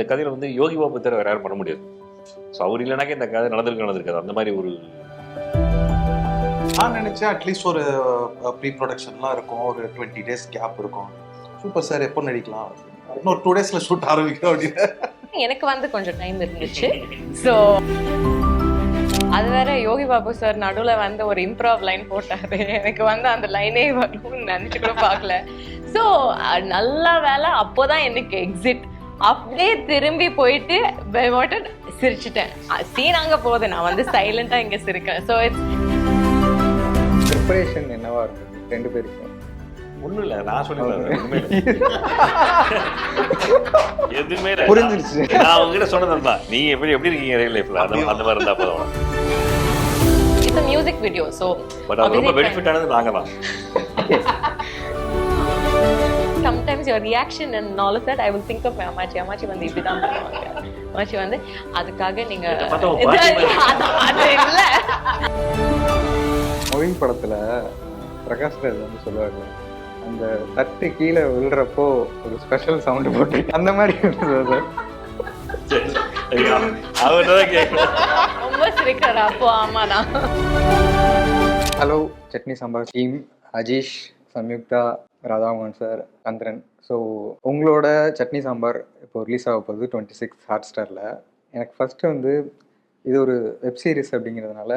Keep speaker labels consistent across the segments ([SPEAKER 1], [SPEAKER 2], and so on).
[SPEAKER 1] இந்த கதையில வந்து யோகி பாபு தவிர வேற யாரும் பண்ண முடியாது. ஸோ அவர் இல்லைனாக்கா இந்த கதை நடந்திருக்காது. அந்த மாதிரி ஒரு
[SPEAKER 2] நான் நினைச்சேன் அட்லீஸ்ட் ஒரு ப்ரீ ப்ரொடக்ஷன்லாம் இருக்கும், ஒரு 20 days கேப் இருக்கும். சூப்பர் சார் எப்போ நடிக்கலாம், இன்னொரு 2 daysல ஷூட் ஆரம்பிக்கிறோம் அப்படின்னு.
[SPEAKER 3] எனக்கு வந்து கொஞ்சம் டைம் இருந்துச்சு. ஸோ அது வேற யோகி பாபு சார் நடுவில் வந்து ஒரு இம்ப்ரோவ் லைன் போட்டாரு. எனக்கு வந்து அந்த லைனே வரும்னு நினச்சி கூட பார்க்கல. ஸோ நல்ல வேலை அப்போதான் எனக்கு எக்ஸிட். அப்படியே திரும்பி போயிட்டு சிரிச்சிட்டேன். சீன் அங்கே போகுது, நான் வந்து சைலண்டாக இங்கே சிரிக்கிறேன். ஸோ இட்ஸ்
[SPEAKER 4] ப்ரிப்பரேஷன் என்னவா இருந்தது ரெண்டு பேருக்கும்?
[SPEAKER 1] ஒன்றும் இல்லை, நான் சொல்லிடுறேன். எதுவுமே
[SPEAKER 4] புரிஞ்சிருச்சு.
[SPEAKER 1] நான் உங்ககிட்ட சொன்னதுதான், நீங்க எப்படி இருக்கீங்க ரியல் லைஃப்ல அந்த மாதிரி இருந்தா போதும்.
[SPEAKER 3] It's music video. So
[SPEAKER 1] but அது ரொம்ப பெனிஃபிட் ஆனது நாங்க தான்.
[SPEAKER 3] sometimes your reaction and all of that I will think of my அம்மாச்சி வந்து இப்படி தான் பண்ணுவாங்க. அம்மாச்சி வந்து அதுக்காக நீங்க இல்ல
[SPEAKER 4] மொழி படத்துல பிரகாஷ் ராஜ் வந்து சொல்லுவாரு, அந்த தட்டு கீழே விழுறப்போ ஒரு ஸ்பெஷல் சவுண்ட் போட்டு அந்த மாதிரி இருந்தது.
[SPEAKER 1] அவர்தான் கேட்கணும்.
[SPEAKER 3] ரொம்ப சிரிக்கிறாரா? அப்போ ஆமாண்ணா.
[SPEAKER 4] Hello Chutney Sambar team, Ajeesh, Samyuktha, Radhamohan sir, Chandran. So உங்களோட சட்னி சாம்பார் இப்போ ரிலீஸ் ஆக போகுது 26 ஹாட்ஸ்டாரில். எனக்கு ஃபஸ்ட்டு வந்து இது ஒரு வெப் சீரிஸ் அப்படிங்கிறதுனால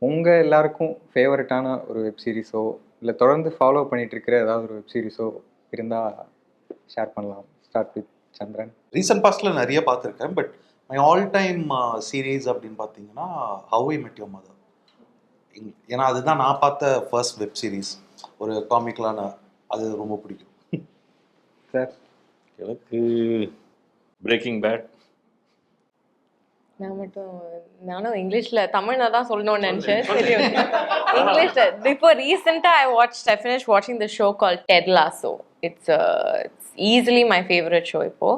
[SPEAKER 4] உங்கள் எல்லாருக்கும் ஃபேவரட்டான ஒரு வெப் சீரிஸோ இல்லை தொடர்ந்து ஃபாலோ பண்ணிட்டு இருக்கிற ஏதாவது ஒரு வெப் சீரிஸோ இருந்தால் ஷேர் பண்ணலாம். Start with Chandran.
[SPEAKER 2] ரீசன்ட் பாஸ்ட்ல நிறைய பார்த்துருக்கேன், but my all time series அப்படின்னு பார்த்தீங்கன்னா ஹவ் ஐ மெட் யுவர் மதர். ஏன்னா அதுதான் நான் பார்த்த ஃபர்ஸ்ட் வெப் சீரிஸ், ஒரு காமிக்கலான, அது ரொம்ப பிடிக்கும்.
[SPEAKER 4] சார்
[SPEAKER 1] எனக்கு பிரேக்கிங் பேட்.
[SPEAKER 3] நானும் இங்கிலீஷ்ல தமிழ்ல தான் சொல்லணும்னு நினைச்சேன். சரி, இங்கிலீஷ்ல இப்போ ரீசெண்டா I finished watching the show called Ted Lasso. It's easily my favorite show இப்போ.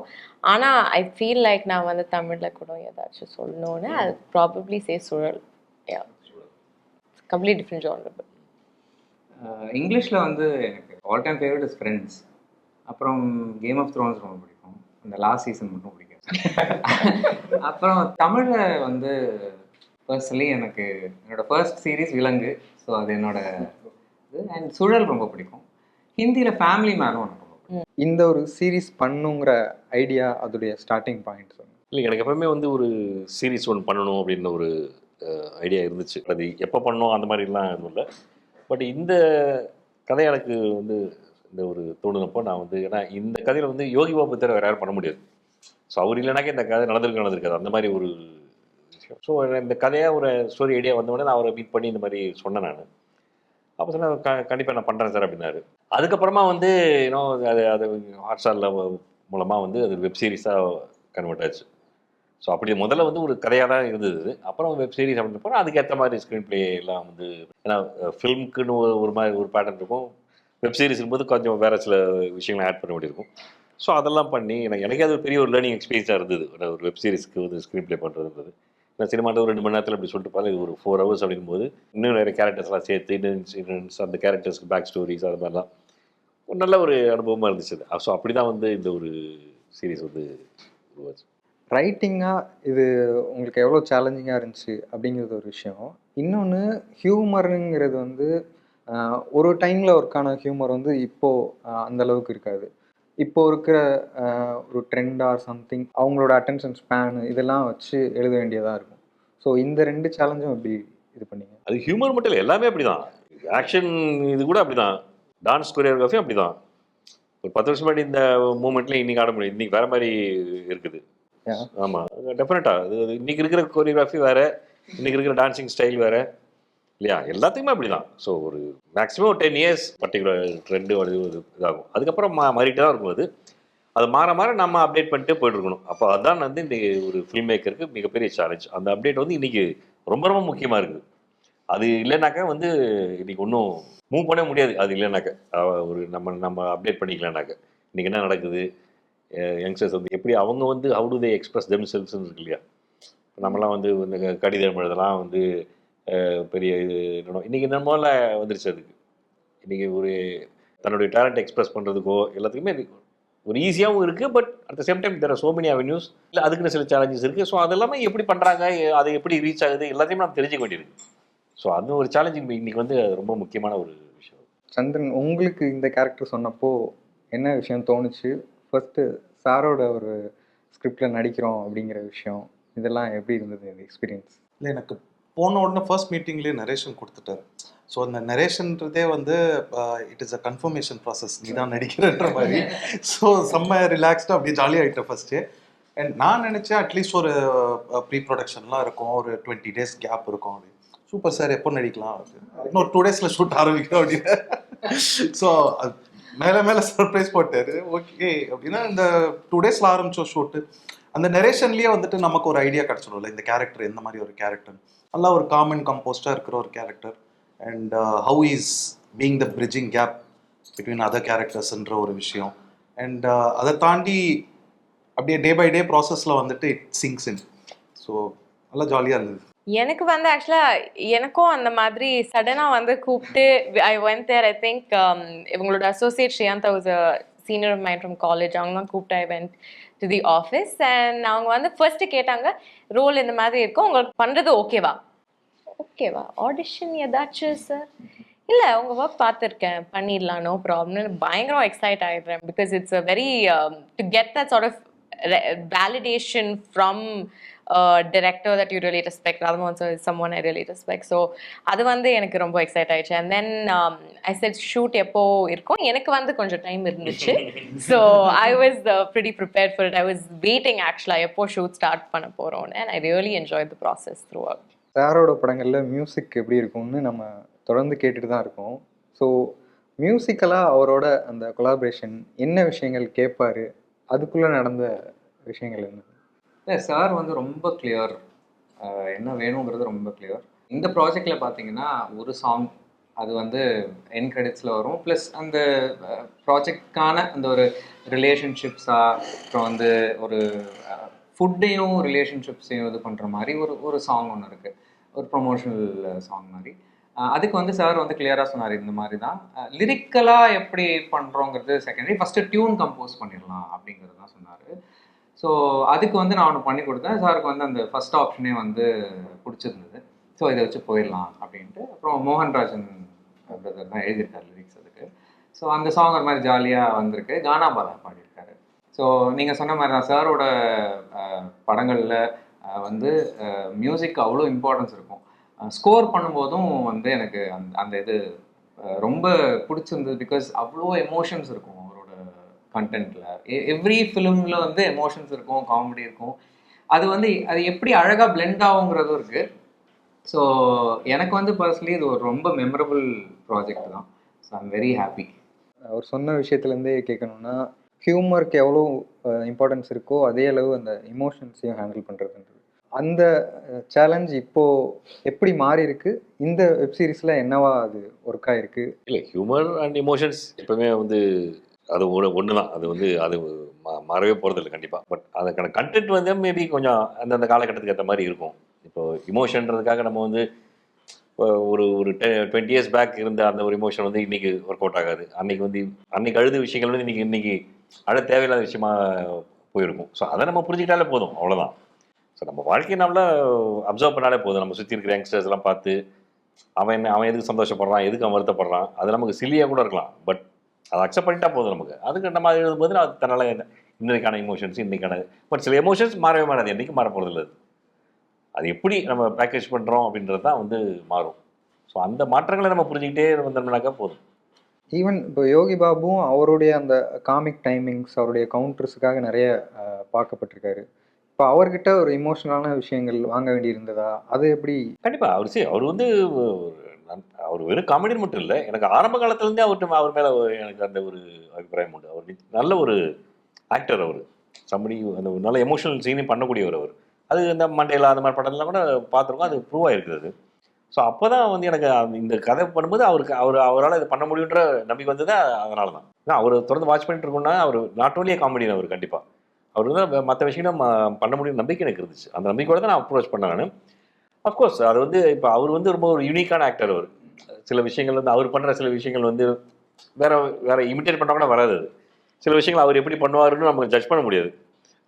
[SPEAKER 3] ஆனா I feel like நான் வந்து தமிழ்ல கூட ஏதாச்சும் சொல்லணும்னு I'll probably say சுழல். Yeah, completely different genre.
[SPEAKER 5] இங்கிலீஷில் வந்து எனக்கு all time favourite is friends. அப்புறம் கேம் ஆஃப் த்ரோன்ஸ் ரொம்ப பிடிக்கும், இந்த லாஸ்ட் சீசன் மட்டும் பிடிக்கும். அப்புறம் தமிழில் வந்து பர்சனலி எனக்கு என்னோடய ஃபர்ஸ்ட் சீரீஸ் விலங்கு, ஸோ அது என்னோட இது. அண்ட் சுழல் ரொம்ப பிடிக்கும். ஹிந்தியில் ஃபேமிலி மேனும் எனக்கு ரொம்ப பிடிக்கும்.
[SPEAKER 4] இந்த ஒரு சீரீஸ் பண்ணுங்கிற ஐடியா, அதோடைய ஸ்டார்டிங் பாயிண்ட் சொல்லுங்கள்.
[SPEAKER 1] இல்லை, எனக்கு எப்பவுமே வந்து ஒரு சீரீஸ் ஒன்று பண்ணணும் அப்படின்னு ஒரு ஐடியா இருந்துச்சு. அது எப்போ பண்ணணும் அந்த மாதிரிலாம் எதுவும் இல்லை. பட் இந்த கதை எனக்கு வந்து இந்த ஒரு தோணுனப்போ நான் வந்து, ஏன்னா இந்த கதையில் வந்து யோகி பாபு தவிர வேறு யாரும் பண்ண முடியாது. ஸோ அவர் இல்லைனாக்கா இந்த கதை நடந்திருக்காது. அந்த மாதிரி ஒரு விஷயம். ஸோ இந்த கதையாக ஒரு ஸ்டோரி ஐடியா வந்தோடனே நான் அவரை மீட் பண்ணி இந்த மாதிரி சொன்னேன். நான் அப்போ சொன்னேன், கண்டிப்பாக நான் பண்ணுறேன் சார் அப்படின்னாரு. அதுக்கப்புறமா வந்து இன்னும் அது ஹாட்ஸ்டாரில் மூலமாக வந்து அது வெப் சீரிஸாக கன்வெர்ட் ஆச்சு. ஸோ அப்படி முதல்ல வந்து ஒரு கதையாக தான் இருந்தது. அப்புறம் வெப் சீரிஸ் அப்படின்னு போனால் அதுக்கேற்ற மாதிரி ஸ்க்ரீன் பிளே எல்லாம் வந்து, ஏன்னா ஃபிலிமுக்குன்னு ஒரு மாதிரி ஒரு பேட்டர்ன் இருக்கும், வெப் சீரிஸ் இருக்கும்போது கொஞ்சம் வேறு சில விஷயங்களை ஆட் பண்ண வேண்டியிருக்கும். ஸோ அதெல்லாம் பண்ணி எனக்கு அது ஒரு பெரிய ஒரு லேர்னிங் எக்ஸ்பீரியன்ஸாக இருந்தது. ஒரு வெப் சீரிஸ்க்கு வந்து ஸ்க்ரீன் பிளே பண்ணுறதுன்றது. நான் சினிமாவில் ஒரு 2 மணி நேரத்தில் அப்படி சொல்லிட்டு பாரு, இது ஒரு 4 hours அப்படிங்கும்போது இன்னும் நிறைய கேரக்டர்ஸ்லாம் சேர்த்து இன்சிடென்ட்ஸ், அந்த கேரக்டர்ஸ்க்கு பேக் ஸ்டோரிஸ், அது மாதிரிலாம் ஒரு நல்ல ஒரு அனுபவமாக இருந்துச்சு. ஸோ அப்படி தான் வந்து இந்த ஒரு சீரீஸ் வந்து உருவாச்சு.
[SPEAKER 4] ரைட்டிங்காக இது உங்களுக்கு எவ்வளோ சேலஞ்சிங்காக இருந்துச்சு அப்படிங்கிறது ஒரு விஷயம். இன்னொன்று ஹியூமருங்கிறது வந்து ஒரு டைமில் ஒர்க்கான ஹியூமர் வந்து இப்போது அந்தளவுக்கு இருக்காது. இப்போது இருக்கிற ஒரு ட்ரெண்ட் ஆர் சம்திங், அவங்களோட அட்டென்ஷன் ஸ்பேனு இதெல்லாம் வச்சு எழுத வேண்டியதாக இருக்கும். ஸோ இந்த 2 சேலஞ்சும் எப்படி இது பண்ணீங்க?
[SPEAKER 1] அது ஹியூமர் மட்டும் இல்லை, எல்லாமே அப்படி தான். ஆக்ஷன் இது கூட அப்படி தான், டான்ஸ் கொரியோகிராஃபி அப்படி தான். ஒரு 10 வருஷம் முன்னாடி இந்த மூமெண்ட்லேயும் இன்றைக்கி ஆட முடியும், இன்றைக்கி வேறு மாதிரி இருக்குது. ஆமாம், டெஃபினட்டாக அது இன்றைக்கி இருக்கிற கொரியோகிராஃபி வேறு, இன்றைக்கி இருக்கிற டான்ஸிங் ஸ்டைல் வேறு இல்லையா? எல்லாத்துக்குமே அப்படி தான். ஸோ ஒரு மேக்ஸிமம் 10 years பர்டிகுலர் ட்ரெண்டு இதாகும். அதுக்கப்புறம் மாறிட்டு தான் இருக்கும். அது மாற நம்ம அப்டேட் பண்ணிட்டு போய்ட்டுருக்கணும். அப்போ அதுதான் வந்து இந்த ஒரு ஃபில்ம் மேக்கருக்கு மிகப்பெரிய சேலஞ்ச். அந்த அப்டேட் வந்து இன்றைக்கி ரொம்ப ரொம்ப முக்கியமாக இருக்குது. அது இல்லைனாக்கா வந்து இன்றைக்கி ஒன்றும் மூவ் பண்ண முடியாது. அது இல்லைனாக்கா ஒரு நம்ம அப்டேட் பண்ணிக்கலனாக்கா இன்றைக்கி என்ன நடக்குது, யங்ஸ்டர்ஸ் வந்து எப்படி அவங்க வந்து how do they express them செல்ஃப்ஸ்ன்னு இருக்கு இல்லையா? நம்மலாம் வந்து இந்த கடிதம் எழுதலாம் வந்து பெரிய இது என்னோட இன்றைக்கி நம்மளால வந்துருச்சு. அதுக்கு இன்றைக்கி ஒரு தன்னுடைய டேலண்ட் எக்ஸ்பிரஸ் பண்ணுறதுக்கோ எல்லாத்துக்குமே ஒரு ஈஸியாகவும் இருக்குது, but at the same time there are so many avenues. இல்லை அதுக்குன்னு சில சேலஞ்சஸ் இருக்குது. ஸோ அது எல்லாமே எப்படி பண்ணுறாங்க, அது எப்படி ரீச் ஆகுது, எல்லாத்தையுமே நம்ம தெரிஞ்சுக்க வேண்டியிருக்கு. ஸோ அது ஒரு சேலஞ்சிங் இன்னைக்கு வந்து ரொம்ப முக்கியமான ஒரு விஷயம்.
[SPEAKER 4] சந்திரன், உங்களுக்கு இந்த கேரக்டர் சொன்னப்போ என்ன விஷயம் தோணுச்சு? ஃபர்ஸ்ட்டு சாரோட ஒரு ஸ்கிரிப்டில் நடிக்கிறோம் அப்படிங்கிற விஷயம், இதெல்லாம் எப்படி இருந்தது இந்த எக்ஸ்பீரியன்ஸ்?
[SPEAKER 2] இல்லை, எனக்கு போன உடனே ஃபர்ஸ்ட் மீட்டிங்லேயே நரேஷன் கொடுத்துட்டாரு. ஸோ அந்த நரேஷன்றதே வந்து it is a confirmation process, நீ தான் நடிக்கிறன்ற மாதிரி. ஸோ செம்ம ரிலாக்ஸ்டாக அப்படியே ஜாலியாகிட்டேன் ஃபர்ஸ்ட்டு. அண்ட் நான் நினச்சேன் அட்லீஸ்ட் ஒரு ப்ரீ ப்ரொடக்ஷன்லாம் இருக்கும், ஒரு 20 days கேப் இருக்கும். அப்படி சூப்பர் சார், எப்போ நடிக்கலாம், இன்னொரு 2 days ஷூட் ஆரம்பிக்கிறோம் அப்படின்னு. ஸோ மேலே மேலே சர்ப்ரைஸ் போட்டார். ஓகே அப்படின்னா இந்த 2 days ஆரம்பித்தோம் ஷூட்டு. அந்த நரேஷன்லேயே வந்துட்டு நமக்கு ஒரு ஐடியா கிடச்சிடும்ல, இந்த கேரக்டர் எந்த மாதிரி ஒரு கேரக்டர், நல்லா ஒரு காமன் கம்போஸ்டாக இருக்கிற ஒரு character. And how is being the bridging gap between other கேரக்டர்ஸ்ன்ற ஒரு விஷயம். அண்ட் அதை தாண்டி அப்படியே டே பை டே ப்ராசஸில் வந்துட்டு இட் சிங்ஸ் இன். ஸோ நல்லா ஜாலியாக இருந்தது.
[SPEAKER 3] எனக்கு வந்து ஆக்சுவலாக எனக்கும் அந்த மாதிரி சடனாக வந்து கூப்பிட்டு I went there. I think இவங்களோட associate Sriyantha was a senior of mind from college. அவங்க தான் கூப்பிட்டு I went to the office. And அவங்க வந்து ஃபர்ஸ்ட்டு கேட்டாங்க, ரோல் இந்த மாதிரி இருக்கும், உங்களுக்கு பண்ணுறது ஓகேவா? ஓகேவா, ஆடிஷன் ஏதாச்சும் சார்? இல்லை, உங்கள் ஒர்க் பார்த்துருக்கேன், பண்ணிடலாம், நோ ப்ராப்ளம்னு பயங்கரம் எக்ஸைட் ஆகிடுறேன். Because it's a very to get that sort of validation from a director that you really respect. Radhamohan sir is someone I really respect. So அது வந்து எனக்கு ரொம்ப எக்ஸைட் ஆயிடுச்சு. And then I said shoot எப்போ இருக்கும், எனக்கு வந்து கொஞ்சம் டைம் இருந்துச்சு. So I was pretty prepared for it. I was waiting actually எப்போ ஷூட் ஸ்டார்ட் பண்ண போகிறோம். And I really enjoyed the process throughout.
[SPEAKER 4] சாரோட படங்களில் மியூசிக் எப்படி இருக்கும்னு நம்ம தொடர்ந்து கேட்டுட்டு தான் இருக்கோம். ஸோ மியூசிக்கலாக அவரோட அந்த கொலாபரேஷன் என்ன விஷயங்கள் கேட்பாரு, அதுக்குள்ளே நடந்த விஷயங்கள் என்ன?
[SPEAKER 5] இல்லை, சார் வந்து ரொம்ப கிளியர், என்ன வேணுங்கிறது ரொம்ப கிளியர். இந்த ப்ராஜெக்டில் பார்த்தீங்கன்னா ஒரு சாங் அது வந்து என் கிரெடிட்ஸில் வரும். ப்ளஸ் அந்த ப்ராஜெக்ட்கான அந்த ஒரு ரிலேஷன்ஷிப்ஸாக, அப்புறம் வந்து ஒரு ஃபுட்டையும் ரிலேஷன்ஷிப்ஸையும் இது பண்ணுற மாதிரி ஒரு சாங் ஒன்று இருக்குது, ஒரு ப்ரொமோஷனல் சாங் மாதிரி. அதுக்கு வந்து சார் வந்து கிளியராக சொன்னார், இந்த மாதிரி தான் லிரிக்கலாக எப்படி பண்ணுறோங்கிறது செகண்டரி, ஃபஸ்ட்டு டியூன் கம்போஸ் பண்ணிடலாம் அப்படிங்கிறது தான் சொன்னார். ஸோ அதுக்கு வந்து நான் ஒன்று பண்ணி கொடுத்தேன். சாருக்கு வந்து அந்த ஃபஸ்ட் ஆப்ஷனே வந்து பிடிச்சிருந்தது. ஸோ இதை வச்சு போயிடலாம் அப்படின்ட்டு. அப்புறம் மோகன்ராஜன் பிரதர் தான் எழுதியிருக்காரு லிரிக்ஸ் அதுக்கு. ஸோ அந்த சாங் ஒரு மாதிரி ஜாலியாக வந்திருக்கு. கானா பாலா பாடியிருக்காரு. ஸோ நீங்கள் சொன்ன மாதிரி தான் சாரோட படங்களில் வந்து மியூசிக் அவ்வளோ இம்பார்ட்டன்ஸ் இருக்கும். ஸ்கோர் பண்ணும்போதும் வந்து எனக்கு அந்த இது ரொம்ப பிடிச்சிருந்தது. பிகாஸ் அவ்வளோ எமோஷன்ஸ் இருக்கும் அவரோட கண்டென்ட்டில். எவ்ரி ஃபிலிமில் வந்து எமோஷன்ஸ் இருக்கும், காமெடி இருக்கும். அது வந்து அது எப்படி அழகாக பிளெண்ட் ஆகுங்கிறதும் இருக்குது. ஸோ எனக்கு வந்து பர்சனலி இது ஒரு ரொம்ப மெமரபிள் ப்ராஜெக்ட் தான். So I'm very happy.
[SPEAKER 4] அவர் சொன்ன விஷயத்துலேருந்தே கேட்கணுன்னா, ஹியூமருக்கு எவ்வளோ இம்பார்ட்டன்ஸ் இருக்கோ அதே அளவு அந்த இமோஷன்ஸையும் ஹேண்டில் பண்ணுறதுன்றது, அந்த சேலஞ்ச் இப்போது எப்படி மாறி இருக்கு, இந்த வெப் சீரிஸில் என்னவா அது ஒர்க் ஆகிருக்கு?
[SPEAKER 1] இல்லை, ஹியூமர் அண்ட் இமோஷன்ஸ் எப்பவுமே வந்து அது ஒன்று தான். அது வந்து அது மாறவே போகிறதில்ல கண்டிப்பாக. பட் அதுக்கான கண்டென்ட் வந்து மேபி கொஞ்சம் அந்தந்த காலகட்டத்துக்கு ஏற்ற மாதிரி இருக்கும். இப்போ இமோஷன்றதுக்காக நம்ம வந்து ஒரு 20 years பேக் இருந்த அந்த ஒரு இமோஷன் வந்து இன்றைக்கி ஒர்க் அவுட் ஆகாது. அன்னைக்கு அழுத விஷயங்கள் வந்து இன்றைக்கி அழ தேவையில்லாத விஷயமா போயிருக்கும். ஸோ அதை நம்ம புரிஞ்சுக்கிட்டாலே போதும், அவ்வளோதான். ஸோ நம்ம வாழ்க்கையை நம்மள அப்சர்வ் பண்ணாலே போதும். நம்ம சுற்றி இருக்கிற யங்ஸ்டர்ஸ் எல்லாம் பார்த்து அவன் எதுக்கு சந்தோஷப்படுறான், எதுக்கு அவன் வருத்தப்படுறான், அது நமக்கு சில்லியாக கூட இருக்கலாம். பட் அதை அக்செப்ட் பண்ணிட்டா போதும் நமக்கு. அதுக்கு நம்ம எழுதும்போது அது தன்னால் இன்றைக்கான இமோஷன்ஸ் இன்றைக்கான பட் சில எமோஷன்ஸ் மாறவே மாறாது, என்றைக்கும் மாற போகிறதில்ல. அது எப்படி நம்ம பேக்கேஜ் பண்ணுறோம் அப்படின்றது தான் வந்து மாறும். ஸோ அந்த மாற்றங்களை நம்ம புரிஞ்சுக்கிட்டே வந்தோம்னாக்கா போதும்.
[SPEAKER 4] ஈவன் இப்போ யோகி பாபுவும் அவருடைய அந்த காமிக் டைமிங்ஸ், அவருடைய கவுண்டர்ஸுக்காக நிறைய பார்க்கப்பட்டிருக்காரு. இப்போ அவர்கிட்ட ஒரு இமோஷனலான விஷயங்கள் வாங்க வேண்டி இருந்ததா, அது எப்படி?
[SPEAKER 1] கண்டிப்பாக அவர் வந்து அவர் வெறும் காமெடின்னு மட்டும் இல்லை, எனக்கு ஆரம்ப காலத்துலேருந்தே அவர் மேலே எனக்கு அந்த ஒரு அபிப்பிராயம் உண்டு. அவர் நல்ல ஒரு ஆக்டர். அவர் சம்படி அந்த நல்ல எமோஷனல் சீனையும் பண்ணக்கூடியவர். அவர் அது இந்த மண்டேலா அந்த மாதிரி படம்லாம் கூட பார்த்துருக்கோம், அது ப்ரூவ் ஆகிருக்குது. ஸோ அப்போ தான் வந்து எனக்கு இந்த கதை பண்ணும்போது அவரால் இது பண்ண முடியுன்ற நம்பிக்கை வந்தது. அதனால தான் அவர் தொடர்ந்து வாட்ச் பண்ணிட்டு இருக்கோம்னா, அவர் நாட் ஓன்லி காமெடியன், அவர் கண்டிப்பாக அவர் தான் மற்ற விஷயம் பண்ண முடியும் நம்பிக்கை எனக்கு இருந்துச்சு. அந்த நம்பிக்கையோட தான் நான் அப்ரோச் பண்ணேன் நான். அஃப்கோர்ஸ் அது வந்து இப்போ அவர் வந்து ரொம்ப ஒரு யூனிக்கான ஆக்டர். அவர் சில விஷயங்கள் வந்து அவர் பண்ணுற சில விஷயங்கள் வந்து வேற இமிட்டேட் பண்ணால் கூட வராது. சில விஷயங்கள் அவர் எப்படி பண்ணுவாருன்னு நமக்கு ஜட்ஜ் பண்ண முடியாது.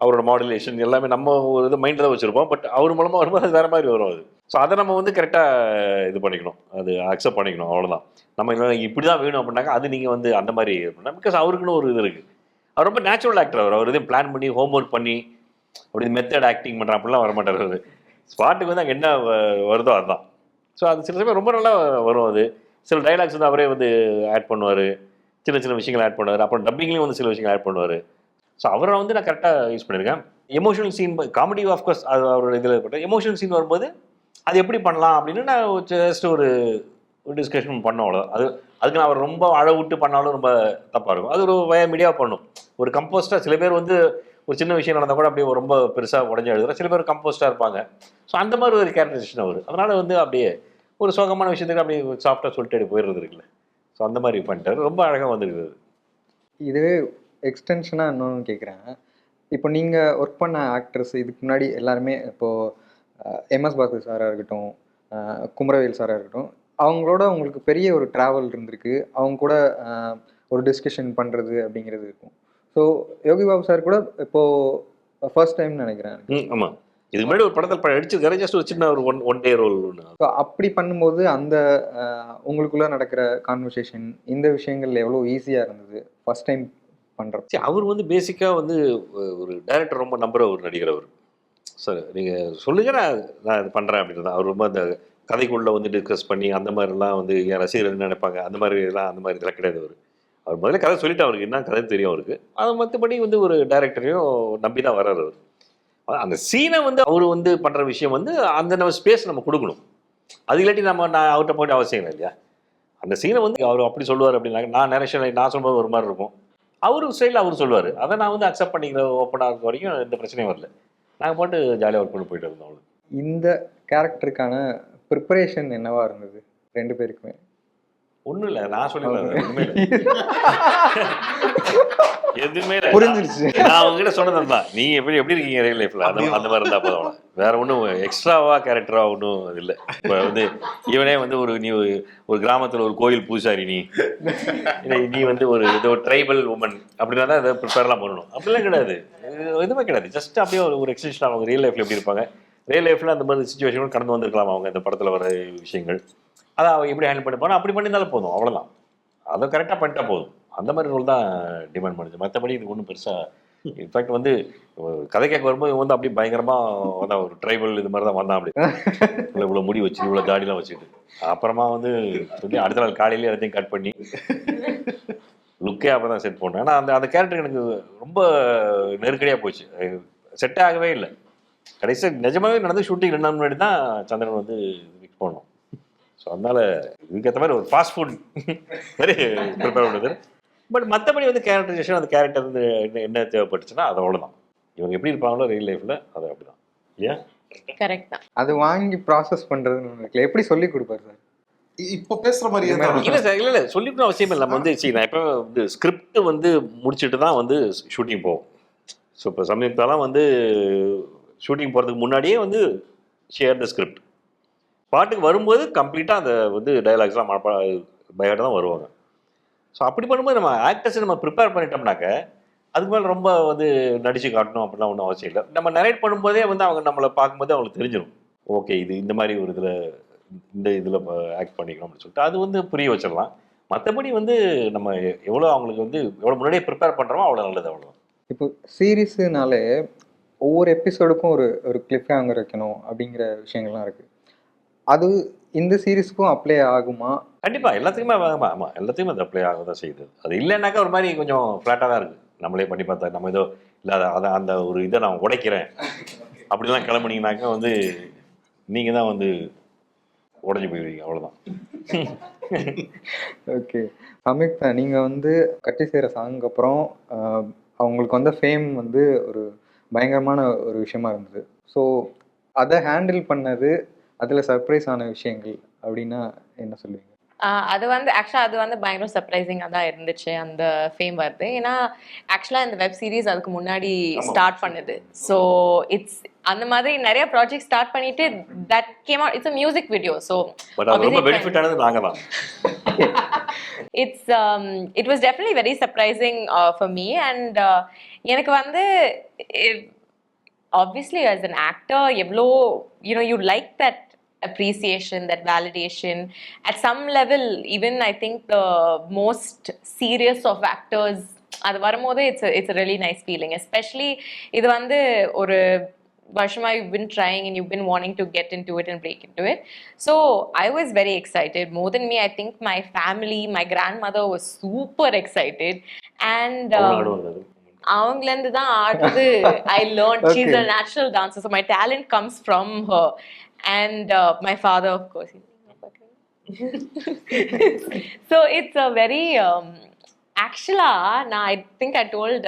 [SPEAKER 1] அவரோட மாடுலேஷன் எல்லாமே நம்ம ஒரு இது மைண்டில் தான் வச்சுருப்போம். பட் அவர் மூலமாக வரும்போது அது வேறு மாதிரி வரும் அது. ஸோ அதை நம்ம வந்து கரெக்டாக இது பண்ணிக்கணும், அது அக்செப்ட் பண்ணிக்கணும், அவ்வளோதான். நம்ம இல்லை இப்படி தான் வேணும் அப்படின்னாக்கா அது நீங்கள் வந்து அந்த மாதிரி பண்ணலாம். பிகாஸ் அவருக்குன்னு ஒரு இது இருக்குது. அவர் ரொம்ப நேச்சுரல் ஆக்டர். அவர் இதையும் பிளான் பண்ணி ஹோம்ஒர்க் பண்ணி அப்படி மெத்தட் ஆக்டிங் பண்ணுற அப்படிலாம் வரமாட்டார். அவர் ஸ்பாட்டுக்கு வந்து அங்கே என்ன வருதோ அதுதான். ஸோ அது சில சமயம் ரொம்ப நல்லா வரும். அது சில டைலாக்ஸ் வந்து அவரே வந்து ஆட் பண்ணுவார், சின்ன சின்ன விஷயங்கள் ஆட் பண்ணுவார். அப்புறம் டப்பிங்லேயும் வந்து சில விஷயங்கள் ஆட் பண்ணுவார். ஸோ அவரை வந்து நான் கரெக்டாக யூஸ் பண்ணியிருக்கேன். எமோஷனல் சீன் காமெடி ஆஃப்கோர்ஸ் அது அவரோட இதில் இருக்கட்டும். எமோஷனல் சீன் வரும்போது அது எப்படி பண்ணலாம் அப்படின்னு நான் ஜஸ்ட் ஒரு டிஸ்கஷன் பண்ணோம், அவ்வளோ. அதுக்கு நான் அவர் ரொம்ப அழ விட்டு பண்ணாலும் ரொம்ப தப்பாக இருக்கும். அது ஒரு மீடியாவாக பண்ணும். ஒரு கம்போஸ்டாக சில பேர் வந்து ஒரு சின்ன விஷயம் நடந்தால் கூட அப்படியே ரொம்ப பெருசாக உடஞ்சி எழுதுகிற சில பேர் கம்போஸ்டாக இருப்பாங்க. ஸோ அந்த மாதிரி ஒரு கேரக்டரைசேஷன் அவர். அதனால் வந்து அப்படியே ஒரு சோகமான விஷயத்துக்கு அப்படியே சாஃப்டாக சொல்லிட்டு அப்படி போயிடுறது இருக்குல்ல. ஸோ அந்த மாதிரி பண்ணிட்டார். ரொம்ப அழகாக வந்துருக்குது.
[SPEAKER 4] இதுவே எக்ஸ்டென்ஷனாக இன்னொன்று கேட்குறேன். இப்போ நீங்கள் ஒர்க் பண்ண ஆக்ட்ரஸ் இதுக்கு முன்னாடி எல்லாருமே இப்போது எம்எஸ் பாஸ்கர் சாராக இருக்கட்டும், குமரவேல் சாராக இருக்கட்டும், அவங்களோட உங்களுக்கு பெரிய ஒரு ட்ராவல் இருந்திருக்கு. அவங்க கூட ஒரு டிஸ்கஷன் பண்ணுறது அப்படிங்கிறது இருக்கும். ஸோ யோகி பாபு சார் கூட இப்போது ஃபர்ஸ்ட் டைம்னு நினைக்கிறேன்.
[SPEAKER 1] ஆமாம், இதுக்கு முன்னாடி ஒரு படத்தில் அடிச்சிருக்காரு. ஜஸ்ட் ஒரு சின்ன ஒரு ஒன் டே ரோல் ஒன்று.
[SPEAKER 4] ஸோ அப்படி பண்ணும்போது அந்த உங்களுக்குள்ளே நடக்கிற கான்வர்சேஷன் இந்த விஷயங்கள் எவ்வளோ ஈஸியாக இருந்தது ஃபர்ஸ்ட் டைம் பண்ணுறப்ப?
[SPEAKER 1] அவர் வந்து பேசிக்காக வந்து ஒரு டைரக்டர் ரொம்ப நம்புகிற ஒரு நடிகர் அவர். சார் நீங்கள் சொல்லுங்கள், நான் இது பண்ணுறேன் அப்படின்றது தான். அவர் ரொம்ப அந்த கதைக்குள்ளே வந்து டிஸ்கஸ் பண்ணி அந்த மாதிரிலாம் வந்து என் ரசிகர்கள் என்ன நினைப்பாங்க அந்த மாதிரிலாம் அந்த மாதிரி இதெல்லாம் கிடையாது. அவர் முதல்ல கதை சொல்லிட்டு அவருக்கு என்ன கதை தெரியும் அவருக்கு. அதை மற்றபடி வந்து ஒரு டைரக்டரையும் நம்பி தான் வர்றாரு அவர். அந்த சீனை வந்து அவர் வந்து பண்ணுற விஷயம் வந்து அந்த நம்ம ஸ்பேஸ் நம்ம கொடுக்கணும். அது இல்லாட்டி நான் அவர்கிட்ட போய்ட்டு அவசியம் இல்லை இல்லையா. அந்த சீனை வந்து அவர் அப்படி சொல்லுவார் அப்படின்னாக்க நான் நரேஷன் நான் சொல்லும்போது ஒரு மாதிரி இருக்கும். அவர் ஸ்டைலில் அவர் சொல்லுவார். அதை நான் வந்து அக்செப்ட் பண்ணிக்கிற ஓப்பனாக இருக்க வரைக்கும் எந்த பிரச்சனையும் வரல. நாங்கள் பாட்டு ஜாலியாக ஒர்க் பண்ணி போயிட்டு இருந்தோம். அவ்வளோ.
[SPEAKER 4] இந்த கேரக்டருக்கான ப்ரிப்பரேஷன் என்னவா இருந்தது ரெண்டு பேருக்குமே?
[SPEAKER 1] ஒன்றும் இல்லை, நான் சொல்லிடுறேன். எதுவுமே இல்லை,
[SPEAKER 4] புரிஞ்சிருச்சு.
[SPEAKER 1] நான் அவங்ககிட்ட சொன்னது தான். நீங்கள் எப்படி இருக்கீங்க ரியல் லைஃப்பில் அந்த மாதிரி இருந்தால் போதும். வேற ஒன்றும் எக்ஸ்ட்ராவா கேரக்டராக ஒன்றும் இல்லை. இப்போ வந்து இவனே வந்து நீ ஒரு கிராமத்தில் ஒரு கோயில் பூசாரி, நீ வந்து ஒரு ட்ரைபல் உமன் அப்படின்னா தான் இதை ப்ரிப்பேர்லாம் பண்ணணும். அப்படிலாம் கிடையாது, எதுவுமே கிடையாது. ஜஸ்ட் அப்படியே ஒரு எக்ஸ்டென்ஷன். அவங்க ரியல் லைஃப்பில் எப்படி இருப்பாங்க, ரியல் லைஃப்பில் அந்த மாதிரி சுச்சுவேஷன் கடந்து வந்திருக்கலாம். அவங்க இந்த படத்தில் வர விஷயங்கள் அதை அவங்க எப்படி ஹேண்டில் பண்ணிப்பாங்க அப்படி பண்ணியிருந்தாலும் போதும், அவ்வளோதான். அதை கரெக்டாக பண்ணிட்டா போதும். அந்த மாதிரி ரோல் தான் டிமாண்ட் பண்ணுது. மற்றபடி இது ஒன்றும் பெருசாக. இன்ஃபேக்ட் வந்து கதை கேட்க வரும்போது இவன் வந்து அப்படியே பயங்கரமாக வந்தான். ஒரு ட்ரைபல் இது மாதிரி தான் வந்தான். அப்படி இவ்வளோ முடி வச்சு இவ்வளோ தாடிலாம் வச்சுட்டு அப்புறமா வந்து சொல்லி அடுத்த நாள் காலையிலேயே எல்லாத்தையும் கட் பண்ணி லுக்கே அப்போ தான் செட் பண்ணேன். ஆனால் அந்த கேரக்டர் எனக்கு ரொம்ப நெருக்கடியாக போச்சு, செட்டே ஆகவே இல்லை. கடைசியாக நிஜமாகவே நடந்து ஷூட்டிங் 2 நாள் முன்னாடி தான் சந்திரன் வந்து ஃபிக்ஸ் பண்ணோம். ஸோ அதனால் இதுக்கேற்ற மாதிரி ஒரு ஃபாஸ்ட் ஃபுட் மாதிரி ப்ரிப்பேர் பண்ணுறது. பட் மற்றபடி வந்து கேரக்டரைசேஷன், அந்த கேரக்டர் வந்து என்ன தேவைப்பட்டுச்சுன்னா அது அவ்வளோதான். இவங்க எப்படி இருப்பாங்களோ ரியல் லைஃப்பில் அது அப்படி தான். இல்லையா?
[SPEAKER 3] கரெக்ட் தான்.
[SPEAKER 4] அது வாங்கி ப்ராசஸ் பண்ணுறதுன்னு எப்படி சொல்லி கொடுப்பாரு சார்?
[SPEAKER 2] இப்போ பேசுகிற மாதிரி
[SPEAKER 1] இல்லை சார், இல்லை சொல்லிக்கணும் அவசியம் இல்லை. நம்ம வந்து நான் இப்போ வந்து ஸ்கிரிப்ட் வந்து முடிச்சுட்டு தான் வந்து ஷூட்டிங் போவோம். ஸோ இப்போ சமீபத்தாலாம் வந்து ஷூட்டிங் போகிறதுக்கு முன்னாடியே வந்து ஷேர் த ஸ்கிரிப்ட். பாட்டுக்கு வரும்போது கம்ப்ளீட்டாக அந்த வந்து டைலாக்ஸ்லாம் பையாட்ட தான் வருவாங்க. ஸோ அப்படி பண்ணும்போது நம்ம ஆக்டர்ஸை நம்ம ப்ரிப்பேர் பண்ணிட்டோம்னாக்க அதுக்கு மேலே ரொம்ப வந்து நடிச்சு காட்டணும் அப்படிலாம் ஒன்றும் அவசியம் இல்லை. நம்ம நரேட் பண்ணும்போதே வந்து அவங்க நம்மளை பார்க்கும்போதே அவங்களுக்கு தெரிஞ்சிடும், ஓகே இது இந்த மாதிரி ஒரு இதில் ஆக்ட் பண்ணிக்கணும் அப்படின்னு சொல்லிட்டு அது வந்து புரிய வச்சிடலாம். மற்றபடி வந்து நம்ம எவ்வளோ அவங்களுக்கு வந்து எவ்வளோ முன்னாடியே ப்ரிப்பேர் பண்ணுறோமோ அவ்வளோ நல்லது. அவ்வளோ.
[SPEAKER 4] இப்போ சீரீஸுனாலே ஒவ்வொரு எபிசோடுக்கும் ஒரு கிளிப் ஹேங்கர் வைக்கணும் அப்படிங்கிற விஷயங்கள்லாம் இருக்குது. அது இந்த சீரீஸ்க்கும் அப்ளை ஆகுமா?
[SPEAKER 1] கண்டிப்பாக எல்லாத்துக்குமே ஆகுமா? ஆமாம், எல்லாத்துக்குமே அது அப்ளை ஆக தான் செய்யுது. அது இல்லைன்னாக்கா ஒரு மாதிரி கொஞ்சம் ஃப்ளாட்டாக தான் இருக்குது. நம்மளே பண்ணி பார்த்தா நம்ம ஏதோ இல்லை அதை அந்த ஒரு இதை நான் உடைக்கிறேன் அப்படிலாம் கிளம்புனீங்கனாக்கா வந்து நீங்கள் தான் வந்து உடஞ்சி போயிடுவீங்க. அவ்வளோதான்.
[SPEAKER 4] ஓகே. சம்யுக்தா, நீங்கள் வந்து கட்டி சேர சாங்க்கு அப்புறம் அவங்களுக்கு வந்த ஃபேம் வந்து ஒரு பயங்கரமான ஒரு விஷயமா இருந்தது. ஸோ அதை ஹேண்டில் பண்ணது, அதில் சர்ப்ரைஸ் ஆன விஷயங்கள் அப்படின்னா என்ன சொல்லுவீங்க?
[SPEAKER 3] அது வந்து ஆக்சுவலாக அது வந்து பயங்கர சர்ப்ரைசிங்காக தான் இருந்துச்சு அந்த ஃபேம் வருது. ஏன்னா ஆக்சுவலாக இந்த வெப் சீரிஸ் அதுக்கு முன்னாடி ஸ்டார்ட் பண்ணுது. ஸோ அந்த மாதிரி நிறைய ப்ராஜெக்ட் ஸ்டார்ட் பண்ணிட்டு that came out, it's a music video, so
[SPEAKER 1] but அது ரொம்ப பெனிஃபிட் ஆனது நாங்க தான்.
[SPEAKER 3] it was definitely very surprising for me, and எனக்கு வந்து obviously as an actor evlo, you know, you like that appreciation, that validation at some level. Even I think the most serious of actors, அது வரும்போது it's a really nice feeling, especially இது வந்து ஒரு வருஷமா you've been trying and you've been wanting to get into it and break into it. So I was very excited. More than me, I think my family, my grandmother was super excited, and அவங்கலேருந்து தான் ஆடுறது I learned. She's a natural dancer, so my talent comes from her, and my father, of course. So it's a very actually, I think I told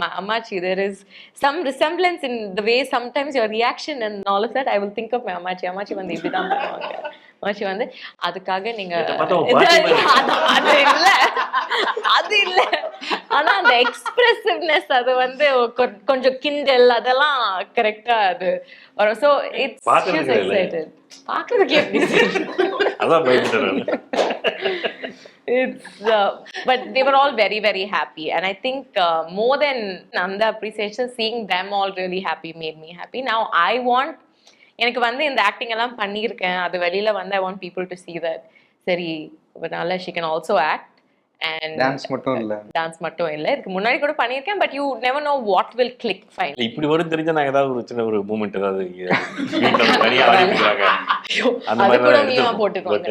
[SPEAKER 3] my Ammachi, there is some resemblance in the way sometimes your reaction and all of that. I will think of my Ammachi. Ammachi வந்து இப்படி தான் பண்ணுவாங்க. Ammachi வந்து அதுக்காக நீங்க அது இல்ல, ஆனா அந்த எக்ஸ்பிரசிவ்னஸ் அது வந்து கொஞ்சம் கிண்டல் அதெல்லாம் கரெக்டா அது வரும். So it's excited. பார்க்கறதுக்கு எப்படி
[SPEAKER 1] அதான் பயந்துட்டேன்.
[SPEAKER 3] It's but they were all very very happy, and I think more than Nanda appreciation, seeing them all really happy made me happy. Now I want, எனக்கு வந்து இந்த ஆக்டிங் எல்லாம் பண்ணியிருக்கேன், அது வெளியில வந்து I want people to see that சரி அதனால she can also act, and
[SPEAKER 4] dance மட்டும் இல்ல
[SPEAKER 3] இதுக்கு முன்னாடி கூட பண்ணியிருக்கேன், but you never know what will click fine.
[SPEAKER 1] இப்படி வரும் தெரிஞ்சா நான் ஏதாவது ஒரு சின்ன ஒரு மூமெண்ட் ஏதாவது வீட்டுல தனியா ஆடிக்கிறாங்க அந்த
[SPEAKER 3] அது கூட
[SPEAKER 1] மாதிரி
[SPEAKER 3] நீமா போட்டுக்கோங்க.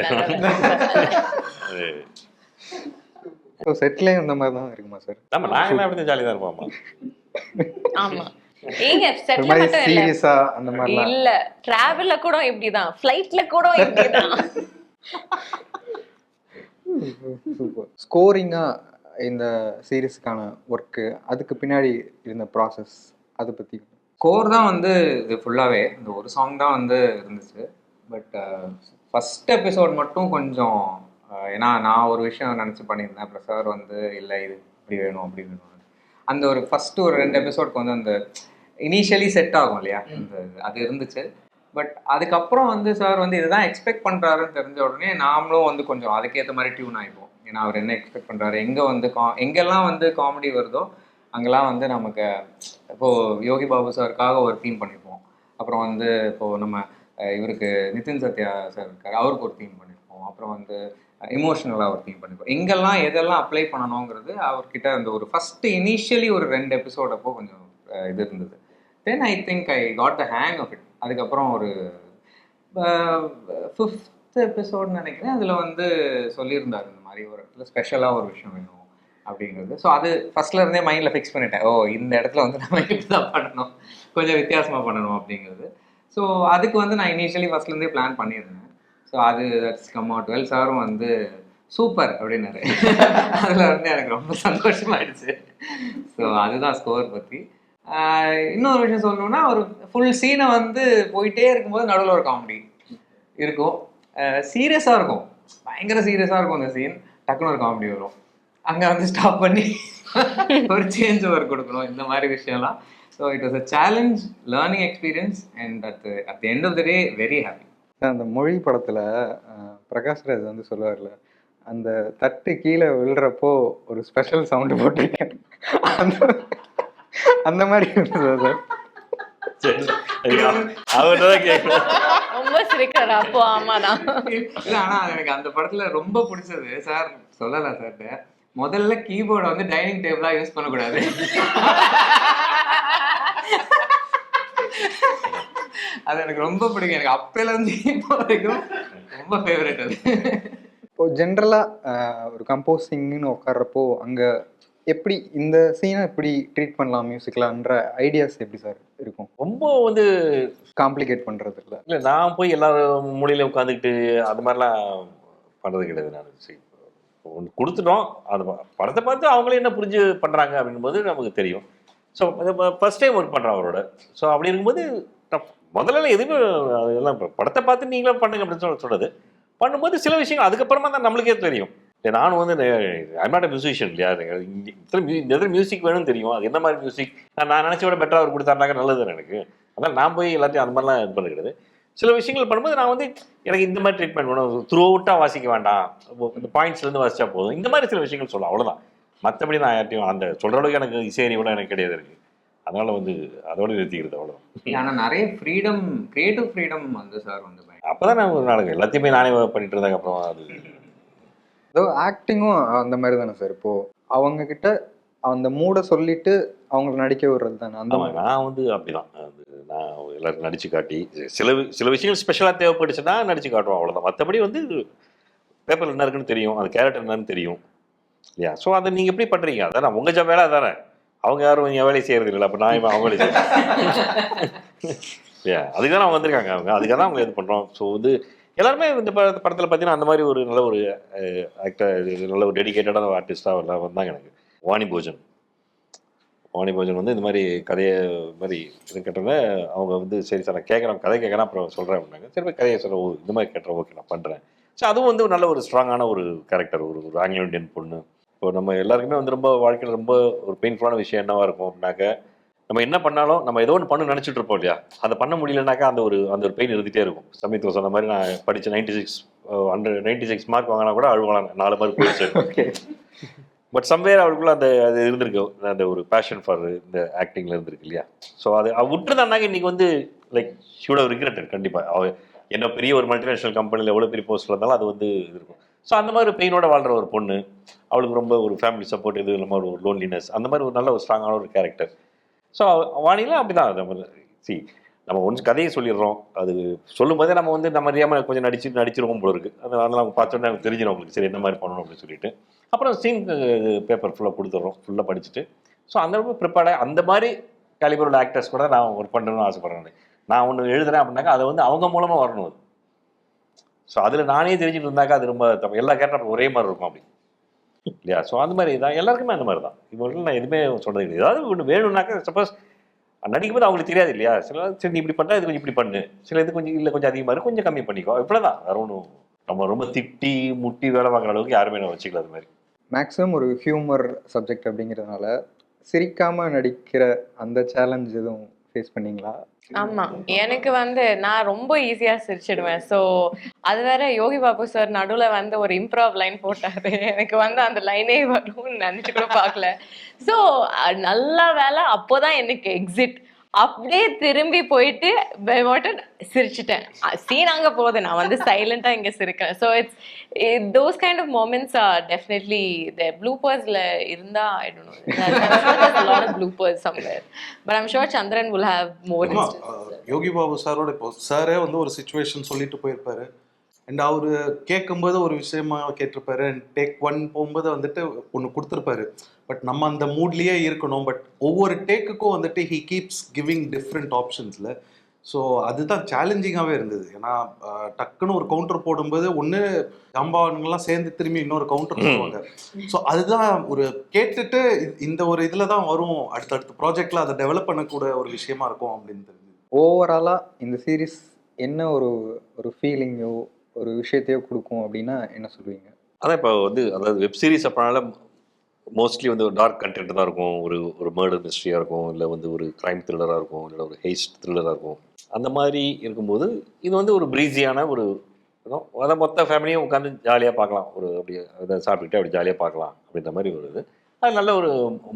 [SPEAKER 4] ஸோ செட்லேயும் இந்த மாதிரி தான் இருக்குமா சார்?
[SPEAKER 1] நம்ம நாங்களாம் அப்படி ஜாலியாக தான் இருப்போம்மா.
[SPEAKER 3] ஆமா, ஏங்க செட்ல
[SPEAKER 4] மாதிரி
[SPEAKER 3] மட்டும் இல்ல,
[SPEAKER 4] சீரியஸா அந்த மாதிரி
[SPEAKER 3] இல்ல டிராவல்ல கூட இப்படிதான், ஃளைட்ல கூட இப்படிதான்.
[SPEAKER 4] ஸ்கோரிங்கா இந்த சீரிஸ்க்கான ஒர்க்கு, அதுக்கு பின்னாடி இருந்த ப்ராசஸ் அதை பத்தி.
[SPEAKER 5] ஸ்கோர் தான் வந்து இது ஃபுல்லாகவே இந்த ஒரு சாங் தான் வந்து இருந்துச்சு. பட் ஃபஸ்ட் எபிசோட் மட்டும் கொஞ்சம் ஏன்னா நான் ஒரு விஷயம் நினச்சி பண்ணியிருந்தேன். அப்புறம் சார் வந்து இல்லை இது இப்படி வேணும் அப்படி வேணும், அந்த ஒரு ஃபஸ்ட்டு ஒரு 2 எபிசோட்க்கு வந்து அந்த இனிஷியலி செட் ஆகும் இல்லையா, அந்த அது இருந்துச்சு. பட் அதுக்கப்புறம் வந்து சார் வந்து இதுதான் எக்ஸ்பெக்ட் பண்ணுறாருன்னு தெரிஞ்ச உடனே நாமளும் வந்து கொஞ்சம் அதுக்கேற்ற மாதிரி டியூன் ஆகிப்போம். ஏன்னா அவர் என்ன எக்ஸ்பெக்ட் பண்ணுறாரு, எங்கே வந்து எங்கெல்லாம் வந்து காமெடி வருதோ அங்கெல்லாம் வந்து நமக்கு இப்போது யோகி பாபு சாருக்காக ஒரு தீம் பண்ணியிருப்போம். அப்புறம் வந்து இப்போது நம்ம இவருக்கு நிதின் சத்யா சார் இருக்கார், அவருக்கு ஒரு தீம் பண்ணியிருப்போம். அப்புறம் வந்து இமோஷனலாக ஒரு தீம் பண்ணியிருப்போம். எங்கெல்லாம் எதெல்லாம் அப்ளை பண்ணணுங்கிறது அவர்கிட்ட அந்த ஒரு ஃபஸ்ட்டு இனிஷியலி ஒரு 2 எபிசோட் அப்போ கொஞ்சம் இது இருந்தது. Then I think I got the hang of it. அதுக்கப்புறம் ஒரு 5th எபிசோட்னு நினைக்கிறேன், அதில் வந்து சொல்லியிருந்தார் இந்த மாதிரி ஒரு இடத்துல ஸ்பெஷலாக ஒரு விஷயம் வேணும் அப்படிங்கிறது. ஸோ அது ஃபஸ்ட்டில் இருந்தே மைண்டில் ஃபிக்ஸ் பண்ணிட்டேன், ஓ இந்த இடத்துல வந்து நம்ம இப்படி தான் பண்ணணும், கொஞ்சம் வித்தியாசமாக பண்ணணும் அப்படிங்கிறது. ஸோ அதுக்கு வந்து நான் இனிஷியலி ஃபஸ்ட்லேருந்தே பிளான் பண்ணியிருந்தேன். ஸோ அது தட்ஸ் கம் அவுட் வெல். சாரும் வந்து சூப்பர் அப்படின்னாரு. அதில் வந்து எனக்கு ரொம்ப சந்தோஷமாயிடுச்சு. ஸோ அதுதான் ஸ்கோர் பற்றி. இன்னொரு விஷயம் சொல்லணும்னா, ஒரு ஃபுல் சீனை வந்து போயிட்டே இருக்கும்போது நடுவில் ஒரு காமெடி இருக்கும், சீரியஸாக இருக்கும், பயங்கர சீரியஸாக இருக்கும் அந்த சீன், டக்குன்னு ஒரு காமெடி வரும், அங்கே வந்து ஸ்டாப் பண்ணி ஒரு சேஞ்ச் ஓவர் கொடுக்கணும், இந்த மாதிரி விஷயம்லாம். So it was a challenge, learning experience, and at the end of the day very happy.
[SPEAKER 4] அந்த மொழி படத்தில் பிரகாஷ்ராஜ் வந்து சொல்லுவார்ல, அந்த தட்டு கீழே விழுறப்போ ஒரு ஸ்பெஷல் சவுண்டு போட்டிருக்கேன், அந்த மாதிரி இருந்தது
[SPEAKER 1] அவர்
[SPEAKER 3] ரொம்ப சிரிக்கிறார் அப்போ. ஆமாதான்.
[SPEAKER 5] இல்ல, ஆனா எனக்கு அந்த படத்துல ரொம்ப பிடிச்சது, சார் சொல்லல சார்ட்ட, முதல்ல கீபோர்டை வந்து டைனிங் டேபிளா யூஸ் பண்ணக்கூடாது, அது எனக்கு ரொம்ப பிடிக்கும். எனக்கு அப்பையில இருந்து இப்போ வரைக்கும் ரொம்ப ஃபேவரட் அது.
[SPEAKER 4] இப்போ ஜென்ரலாக ஒரு கம்போசிங்னு உட்கார்றப்போ அங்கே எப்படி இந்த சீனை எப்படி ட்ரீட் பண்ணலாம் மியூசிக்கலான்ற ஐடியாஸ் எப்படி சார் இருக்கும்?
[SPEAKER 1] ரொம்ப வந்து
[SPEAKER 4] காம்ப்ளிகேட் பண்ணுறது இல்லை,
[SPEAKER 1] நான் போய் எல்லாரும் மூலையில உட்காந்துக்கிட்டு அது மாதிரிலாம் பண்ணுறது கிடையாது. நான் ஒன்று கொடுத்துட்டோம், அது படத்தை பார்த்து அவங்களே என்ன புரிஞ்சு பண்ணுறாங்க அப்படின்போது நமக்கு தெரியும். ஸோ ஃபர்ஸ்ட் டைம் ஒர்க் பண்ணுறேன் அவரோட. ஸோ அப்படி இருக்கும்போது முதல்ல எதுவுமே எல்லாம் படத்தை பார்த்து நீங்களும் பண்ணுங்க அப்படின்னு சொல்கிறது பண்ணும்போது சில விஷயங்கள் அதுக்கப்புறமா தான் நம்மளுக்கே தெரியும். நானும் வந்து ஐம் நாட் அ மியூசிஷியன் இல்லையா, இந்த இடத்துல மியூசிக் வேணும்னு தெரியும், அது என்ன மாதிரி மியூசிக் நான் நினச்ச விட பெட்டராக அவர் கொடுத்தாருனாக்க நல்லது எனக்கு. அதனால் நான் போய் எல்லாத்தையும் அந்த மாதிரிலாம் இது பண்ண கிடையாது. சில விஷயங்கள் பண்ணும்போது நான் வந்து எனக்கு இந்த மாதிரி ட்ரீட்மெண்ட் வேணும், த்ரூ அவுட்டாக வாசிக்க வேண்டாம், இந்த பாயிண்ட்ஸ்லேருந்து வாசிச்சா போதும், இந்த மாதிரி சில விஷயங்கள் சொல்லலாம், அவ்வளோதான். மற்றபடி நான் யார்ட்டையும் அந்த சொல்கிற அளவுக்கு எனக்கு இசை அறிவுலாம் எனக்கு கிடையாது இருக்குது. அதனால் வந்து அதோடு நிறுத்திக்கிறது அவ்வளோதான்.
[SPEAKER 5] ஆனால் நிறைய ஃப்ரீடம், கிரியேட்டிவ் ஃப்ரீடம் வந்து சார் வந்து
[SPEAKER 1] அப்போ தான் நான் ஒரு நாளைக்கு எல்லாத்தையுமே நானே பண்ணிட்டு இருந்தாங்க. அப்புறம் அது
[SPEAKER 4] ஏதோ ஆக்டிங்கும் அந்த மாதிரி தானே சார். இப்போது அவங்கக்கிட்ட அந்த மூடை சொல்லிட்டு அவங்கள நடிக்க விடுறது தானே அந்த மாதிரி.
[SPEAKER 1] நான் வந்து அப்படிதான் அது நான் எல்லாருக்கும் நடிச்சு காட்டி சில விஷயங்கள் ஸ்பெஷலாக தேவைப்பட்டுச்சுன்னா நடிச்சு காட்டுவோம், அவ்வளோதான். மற்றபடி வந்து பேப்பர் என்ன இருக்குன்னு தெரியும், அது கேரக்டர் என்னன்னு தெரியும் இல்லையா. ஸோ அதை நீங்கள் எப்படி பண்ணுறீங்க, அதான் உங்கள் வேலை தானே. அவங்க யாரும் என் வேலையை செய்கிறது இல்லை, அப்போ நான் அவங்க வேலையை செய்யறேன் இல்லையா. அதுக்கு தான் அவங்க வந்திருக்காங்க, அவங்க அதுக்காக தான் அவங்க இது பண்ணுறோம். ஸோ வந்து எல்லாருமே இந்த படத்தில் பார்த்தீங்கன்னா அந்த மாதிரி ஒரு நல்ல ஒரு ஆக்டர், நல்ல ஒரு டெடிக்கேட்டடான ஆர்டிஸ்டாக எல்லாம் வந்தாங்க. எனக்கு வாணி போஜன் வந்து இந்த மாதிரி கதையை மாதிரி இது கேட்டோன்னே அவங்க வந்து சரி சார் நான் கேட்குறேன், கதை கேட்குறேன், அப்புறம் சொல்கிறேன் அப்படின்னாங்க. சரி போய் கதையை சொல்ல, இந்த மாதிரி கேட்டுறேன், ஓகே நான் பண்ணுறேன். ஸோ அதுவும் வந்து நல்ல ஒரு ஸ்ட்ராங்கான ஒரு கேரக்டர், ஒரு ஆங்கிலோ இண்டியன் பொண்ணு. இப்போ நம்ம எல்லாருக்குமே வந்து ரொம்ப வாழ்க்கையில் ரொம்ப ஒரு பெயின்ஃபுல்லான விஷயம் என்னவா இருக்கும் அப்படின்னாக்க, நம்ம என்ன பண்ணாலும் நம்ம ஏதோ ஒன்று பண்ண நினச்சிட்டு இருப்போம் இல்லையா, அதை பண்ண முடியலனாக்கா அந்த ஒரு பெயின் இருந்துகிட்டே இருக்கும். சமீபத்தில் சொன்ன மாதிரி நான் படித்த 96 மார்க் வாங்கினா கூட அழுவலாம், 4 மார்க் போயிடுச்சு. பட் சம்வேர் அவளுக்குள்ள அது இருந்திருக்கு, அந்த ஒரு பேஷன் ஃபார் இந்த ஆக்டிங்கில் இருந்திருக்கு இல்லையா. ஸோ அது விட்டுருந்தாங்க இன்னைக்கு வந்து லைக் ஷுட் ஹவ் ரிக்ரெட்டட். கண்டிப்பாக அவள் என்ன பெரிய ஒரு மல்டிநேஷனல் கம்பெனியில் எவ்வளோ பெரிய போஸ்ட்டில் இருந்தாலும் அது வந்து இருக்கும். ஸோ அந்த மாதிரி பெயினோட வாழ்கிற ஒரு பொண்ணு, அவளுக்கு ரொம்ப ஒரு ஃபேமிலி சப்போர்ட் எதுவும் இல்லாமல் ஒரு லோன்லினஸ், அந்த மாதிரி ஒரு நல்ல ஒரு ஸ்ட்ராங்கான ஒரு கேரக்டர். ஸோ வாணிலாம் அப்படி தான். நம்ம ஒன்று கதையை சொல்லிடுறோம், அது சொல்லும்போதே நம்ம வந்து நம்ம அறியாமல் கொஞ்சம் நடிச்சிருவோம் போல இருக்குது. அதனால நம்ம பார்த்தோன்னே எனக்கு தெரிஞ்சிடும் உங்களுக்கு சரி என்ன மாதிரி பண்ணணும் அப்படின்னு சொல்லிட்டு அப்புறம் சீன் பேப்பர் ஃபுல்லாக கொடுத்துட்றோம், ஃபுல்லாக படிச்சுட்டு. ஸோ அந்த ப்ரிப்பேர்டாக அந்த மாதிரி கேலிபரோட ஆக்டர்ஸ் கூட நான் ஒர்க் பண்ணணும்னு ஆசைப்பட்றேன். நான் ஒன்று எழுதுறேன் அப்படின்னாக்கா அதை வந்து அவங்க மூலமாக வரணும் அது. ஸோ அதில் நானே தெரிஞ்சுட்டு இருந்தாக்கா அது ரொம்ப தப்பு. எல்லா கேரக்டரும் ஒரே மாதிரி இருக்கும் அப்படி இல்லையா. ஸோ அந்த மாதிரி தான் எல்லாருக்குமே அந்த மாதிரி தான். இப்போ நான் எதுவுமே சொல்கிறது கிடையாது. ஏதாவது ஒன்று வேணும்னாக்கா சப்போஸ் நடிக்கும்போது அவங்களுக்கு தெரியாது இல்லையா, சில சரி நீ இப்படி பண்ணால் இது கொஞ்சம் இப்படி பண்ணு, சில இது கொஞ்சம் இல்லை கொஞ்சம் அதிகமாக இருக்கும், கொஞ்சம் கம்மி பண்ணிக்கோ, இவ்வளோ தான். வேறு ஒன்றும் நம்ம ரொம்ப திட்டி முட்டி வேலை வாங்குற அளவுக்கு யாருமே நான் வச்சுக்கல. அது மாதிரி
[SPEAKER 4] மேக்ஸிமம் ஒரு ஹியூமர் சப்ஜெக்ட் அப்படிங்கிறதுனால சிரிக்காமல் நடிக்கிற அந்த சேலஞ்ச் எதுவும் ஃபேஸ் பண்ணீங்களா?
[SPEAKER 3] ஆமா, எனக்கு வந்து நான் ரொம்ப ஈஸியா சிரிச்சிடுவேன். ஸோ அது வேற யோகி பாபு சார் நடுவுல வந்து ஒரு இம்ப்ரோவ் லைன் போட்டாரு. எனக்கு வந்து அந்த லைனே வரும்னு நினைச்சு கூட பார்க்கல. ஸோ நல்ல வேலை, அப்போதான் எனக்கு எக்ஸிட். அப்படியே திரும்பி போயிட்டு சிரிச்சிட்டேன். சீன் அங்க போகுது, நான் வந்து சைலண்டா இங்க சிரிக்கிறேன். So it's those kind of moments are definitely the ப்ளூப்பர்ஸ்ல இருந்தா I don't know, there's a lot of bloopers somewhere, but I'm sure Chandran will have more instances.
[SPEAKER 2] Yogi Babu சாரோட இப்போ சாரே வந்து ஒரு சிச்சுவேஷன் சொல்லிட்டு போயிருப்பாரு, அண்ட் அவரு கேட்கும்போது ஒரு விஷயமா கேட்டிருப்பாரு, அண்ட் டேக் 1 போகும்போது வந்துட்டு ஒன்று கொடுத்துருப்பாரு. பட் நம்ம அந்த மூட்லேயே இருக்கணும். பட் ஒவ்வொரு டேக்குக்கும் வந்துட்டு ஹி கீப்ஸ் கிவிங் டிஃப்ரெண்ட் ஆப்ஷன்ஸில். ஸோ அதுதான் சேலஞ்சிங்காகவே இருந்தது. ஏன்னா டக்குன்னு ஒரு கவுண்டர் போடும்போது ஒன்று ஜாம்பானுங்கெல்லாம் சேர்ந்து திரும்பி இன்னொரு கவுண்டர் போடுவாங்க. ஸோ அதுதான் ஒரு கேட்டுட்டு இந்த ஒரு இதில் தான் வரும், அடுத்தடுத்த ப்ராஜெக்டில் அதை டெவலப் பண்ணக்கூட ஒரு விஷயமா இருக்கும் அப்படின்னு தெரிஞ்சது.
[SPEAKER 4] ஓவராலாக இந்த சீரீஸ் என்ன ஒரு ஃபீலிங்கோ ஒரு விஷயத்தையோ கொடுக்கும் அப்படின்னா என்ன சொல்லுவீங்க?
[SPEAKER 1] அதான் இப்போ வந்து அதாவது வெப் சீரிஸ் அப்படினால மோஸ்ட்லி வந்து ஒரு டார்க் கண்டென்ட் தான் இருக்கும், ஒரு மர்டர் மிஸ்ட்ரியாக இருக்கும், இல்லை வந்து ஒரு க்ரைம் த்ரில்லராக இருக்கும், இல்லை ஒரு ஹேஸ்ட் த்ரில்லராக இருக்கும். அந்த மாதிரி இருக்கும்போது இது வந்து ஒரு ப்ரீஸியான ஒரு அதை மொத்த ஃபேமிலியும் உட்காந்து ஜாலியாக பார்க்கலாம், ஒரு அப்படி அதை சாப்பிட்டுட்டு அப்படி ஜாலியாக பார்க்கலாம் அப்படின்ற மாதிரி ஒரு இது. அது நல்ல ஒரு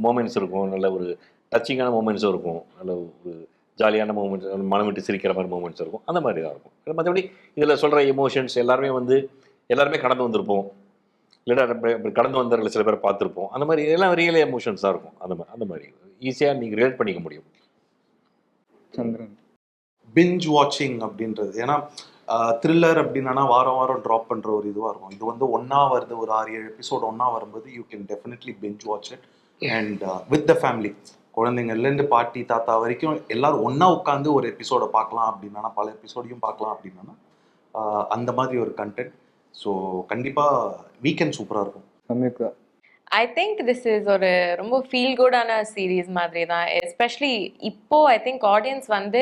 [SPEAKER 1] மூமெண்ட்ஸ் இருக்கும், நல்ல ஒரு டச்சிங்கான மூமெண்ட்ஸும் இருக்கும், நல்ல ஒரு ஜாலியான மூமெண்ட்ஸ், மனம் விட்டு சிரிக்கிற மாதிரி மூமெண்ட்ஸ் இருக்கும். அந்த மாதிரி தான் இருக்கும். மற்றபடி இதில் சொல்கிற எமோஷன்ஸ் எல்லாருமே கடந்து வந்திருப்போம், இல்லைடா கடந்து வந்தவர்களை சில பேர் பார்த்துருப்போம். அந்த மாதிரி எல்லாம் ரியல் எமோஷன்ஸ் தான் இருக்கும். அந்த மாதிரி ஈஸியாக நீங்கள் ரிலேட் பண்ணிக்க முடியும்.
[SPEAKER 4] சந்திரன்,
[SPEAKER 2] பிஞ்ச் வாட்சிங் அப்படின்றது, ஏன்னா த்ரில்லர் அப்படின்னா வாரம் வாரம் ட்ராப் பண்ணுற ஒரு இதுவாக இருக்கும். இது வந்து ஒன்றா வருது, ஒரு 6-7 எபிசோடு ஒன்றா வரும்போது you can definitely binge watch it and with the family. குழந்தைங்கள்லேருந்து பாட்டி தாத்தா வரைக்கும் எல்லாரும் ஒன்றா உட்காந்து ஒரு எபிசோடை பார்க்கலாம் அப்படின்னா, பல எபிசோடையும் பார்க்கலாம் அப்படின்னா அந்த மாதிரி ஒரு கண்டென்ட். ஸோ கண்டிப்பாக வீக்கெண்ட் சூப்பராக இருக்கும்.
[SPEAKER 4] Samyuktha,
[SPEAKER 3] I think this is ஒரு ரொம்ப ஃபீல் குடான சீரீஸ் மாதிரி தான். எஸ்பெஷலி இப்போ ஐ திங்க் ஆடியன்ஸ் வந்து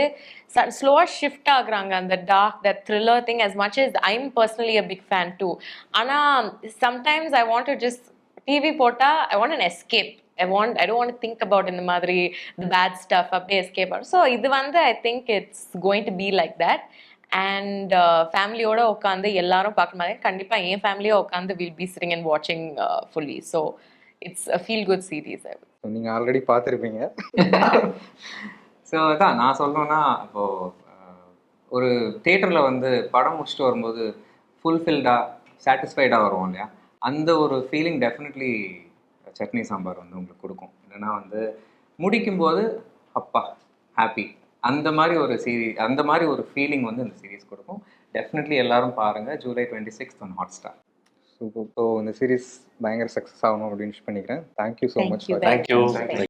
[SPEAKER 3] ஸ்லோவாக ஷிஃப்ட் ஆகுறாங்க அந்த dark the thriller thing. as much as I'm personally a big fan too. ஆனால் sometimes I want to just TV போட்டால் I want an escape. I don't want to think about இந்த மாதிரி the bad stuff அப்படியே escape ஆகும். So இது வந்து I think it's going to be like that. And ஃபேமிலியோட உட்காந்து எல்லாரும் பார்க்குற மாதிரி கண்டிப்பாக என் ஃபேமிலியோ உட்காந்து வில் பி சிட்டிங் அண்ட் வாட்சிங் fully. So it's a feel good series.
[SPEAKER 4] நீங்கள் ஆல்ரெடி பார்த்துருப்பீங்க.
[SPEAKER 5] ஸோ அதான் நான் சொல்லணும்னா இப்போது ஒரு தேட்டரில் வந்து படம் முடிச்சுட்டு வரும்போது ஃபுல்ஃபில்டாக சாட்டிஸ்ஃபைடாக வருவோம் இல்லையா, அந்த ஒரு ஃபீலிங் டெஃபினெட்லி சட்னி சாம்பார் வந்து உங்களுக்கு கொடுக்கும். இல்லைன்னா வந்து முடிக்கும்போது அப்பா ஹாப்பி, அந்த மாதிரி ஒரு அந்த மாதிரி ஒரு ஃபீலிங் வந்து இந்த சீரீஸ் கொடுக்கும். டெஃபினெட்லி எல்லாரும் பாருங்கள். July 26th on Hotstar.
[SPEAKER 4] So இந்த சீரீஸ் பயங்கர சக்ஸஸ் ஆகணும் அப்படின்னு விஷ் பண்ணிக்கிறேன். Thank you so much.
[SPEAKER 3] Thank you.
[SPEAKER 1] Thank you.